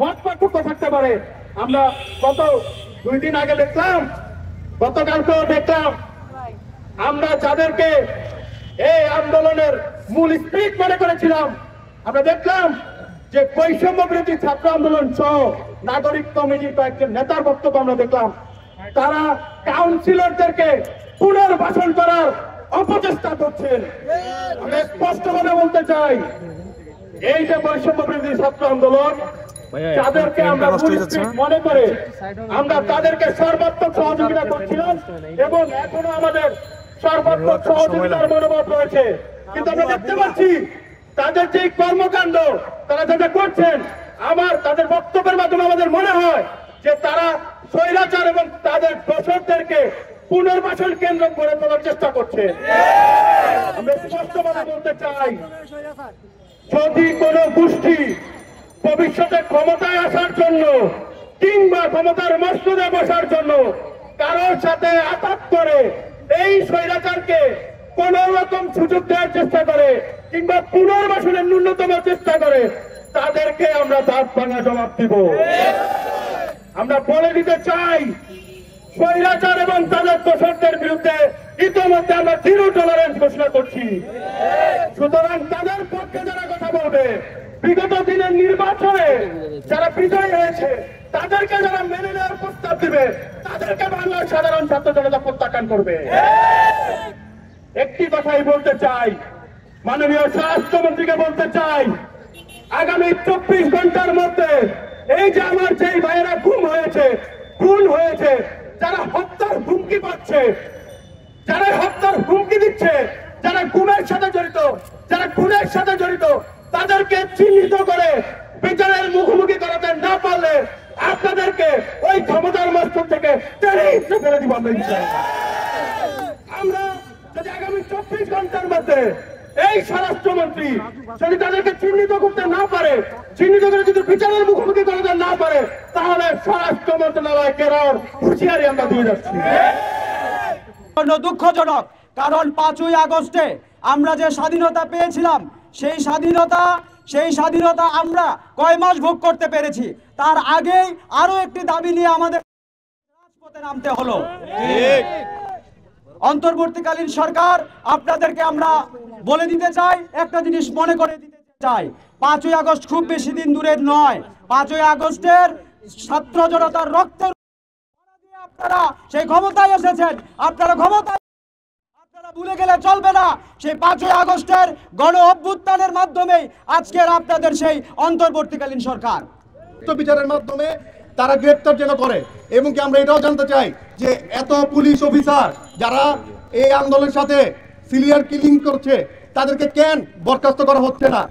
মত পার্থক্য থাকতে পারে। আমরা গত 2 দিন আগে দেখলাম, গতকালকেও দেখলাম, আমরা যাদেরকে এই আন্দোলনের মূল স্পিরিট মনে করেছিলাম, আমরা দেখলাম যে বৈষম্য বিরোধী ছাত্র আন্দোলন সহ নাগরিক কমিটির কয়েকজন নেতার বক্তব্য আমরা দেখলাম, তারা কাউন্সিলরদেরকে পুনর্বাসন করার অপচেষ্টা করছেন। আমি স্পষ্টভাবে বলতে চাই, এই যে বৈষম্য বিরোধী ছাত্র আন্দোলন, যাদেরকে আমরা মনে করে আমরা তাদেরকে সর্বাত্মক সহযোগিতা করছিলাম এবং এখনো আমাদের সর্বাত্মক সহযোগিতার মনোভাব রয়েছে, কিন্তু আমরা দেখতে পাচ্ছি তাদের যে কর্মকাণ্ড তারা যেটা করছেন, তাদের বক্তব্যের মাধ্যমে আমাদের মনে হয় যে তারা স্বৈরাচার এবং তাদের দোষরদেরকে পুনর্বাসন কেন্দ্র করে তোলার চেষ্টা করছে। আমরা স্পষ্টভাবে বলতে চাই, যদি কোন গোষ্ঠী ভবিষ্যতে ক্ষমতায় আসার জন্য কিংবা ক্ষমতার মসনদে বসার জন্য কারোর সাথে আঘাত করে এই স্বৈরাচারকে কোন রকম সুযোগ দেওয়ার চেষ্টা করে কিংবা পুনর্বাসনের ন্যূনতম চেষ্টা করে, তাদেরকে আমরা দাঁত ভাঙা জবাব দিব। আমরা বলে দিতে চাই, স্বৈরাচার এবং তাদের দোষরদের বিরুদ্ধে ইতিমধ্যে আমরা জিরো টলারেন্স ঘোষণা করছি। সুতরাং তাদের পক্ষে যারা কথা বলবে, বিগত দিনের নির্বাচনে যারা বিজয়ী হয়েছে তাদেরকে যারা মেনে নেওয়ার প্রস্তাব দিবে, তাদেরকে বাংলার সাধারণ ছাত্র জনতা প্রত্যাখ্যান করবে। একটি কথাই বলতে চাই, মাননীয় স্বরাষ্ট্রমন্ত্রীকে বলতে চাই, আগামী 24 ঘন্টার মধ্যে এই যে আমার যেই ভাইয়েরা খুন হয়েছে, যারা হত্যার হুমকি পাচ্ছে, যারা হত্যার হুমকি দিচ্ছে, যারা খুনের সাথে জড়িত, তাদেরকে চিহ্নিত করে বিচারের মুখোমুখি করাতে না পারলে আপনাদেরকে ওই ক্ষমতার মস্তক থেকে টেনে ফেলে দিব। আমরা যদি আগামী 24 ঘন্টার মধ্যে এই স্বরাষ্ট্রমন্ত্রী যদি তাদেরকে চিহ্নিত করতে না পারে, চিহ্নিত করে যদি বিচারের মুখোমুখি করাতে না পারে, তাহলে স্বরাষ্ট্র মন্ত্রণালয় কেরার হুঁশিয়ারি আমরা দিয়ে যাচ্ছি। দুঃখজনক, কারণ 5ই আগস্টে আমরা যে স্বাধীনতা পেয়েছিলাম, সেই স্বাধীনতা আমরা কয় মাস ভোগ করতে পেরেছি। তার আগেই আরো একটি দাবি নিয়ে আমাদের রাজপথে নামতে হলো। অন্তর্বর্তীকালীন সরকার, আপনাদেরকে আমরা বলে দিতে চাই, একটা জিনিস মনে করে দিতে চাই, 5ই আগস্ট খুব বেশি দিন দূরের নয়। 5ই আগস্টের ছাত্র জনতার রক্তের আপনারা সেই ক্ষমতায় এসেছেন, আপনারা ভুলে গেলে চলবে না। সেই 5ই আগস্টের গণ অভ্যুত্থানের মাধ্যমে আজকের আপনাদের সেই অন্তর্বর্তীকালীন সরকার বিচারের মাধ্যমে তারা গ্রেপ্তার যেন করে। এবং কি আমরা এটাও জানতে চাই যে এত পুলিশ অফিসার যারা এই আন্দোলনের সাথে সিরিয়াল কিলিং করছে, তাদেরকে কেন বরখাস্ত করা হচ্ছে না?